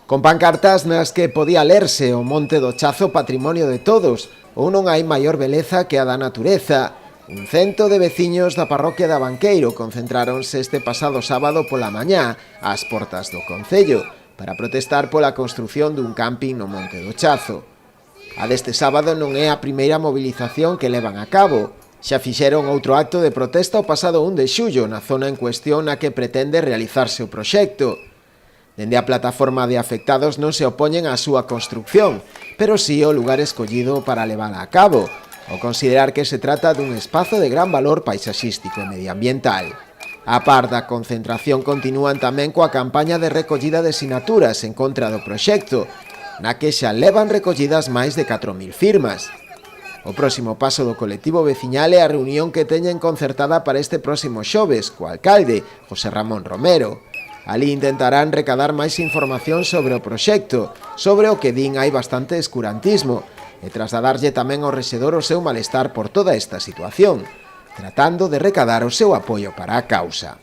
con pancartas nas que podía lerse o Monte do Chazo patrimonio de todos, ou non hai maior beleza que a da natureza. Un cento de veciños da parroquia de Abanqueiro concentráronse este pasado sábado pola mañá ás portas do concello para protestar pola construción dun camping no Monte do Chazo. A deste sábado non é a primeira movilización que levan a cabo. Xa fixeron outro acto de protesta o pasado 1 de xullo na zona en cuestión na que pretende realizarse o proxecto. Dende a plataforma de afectados non se opoñen á súa construcción, pero sí o lugar escollido para levala a cabo, ao considerar que se trata dun espazo de gran valor paisaxístico e medioambiental. A par da concentración continúan tamén coa campaña de recollida de sinaturas en contra do proxecto, na que xa levan recollidas máis de 4.000 firmas. O próximo paso do colectivo veciñal é a reunión que teñen concertada para este próximo xoves co alcalde, José Ramón Romero. Ali intentarán recadar máis información sobre o proxecto, sobre o que din hai bastante escurantismo, e trasladarlle tamén ao rexedor o seu malestar por toda esta situación, tratando de recadar o seu apoio para a causa.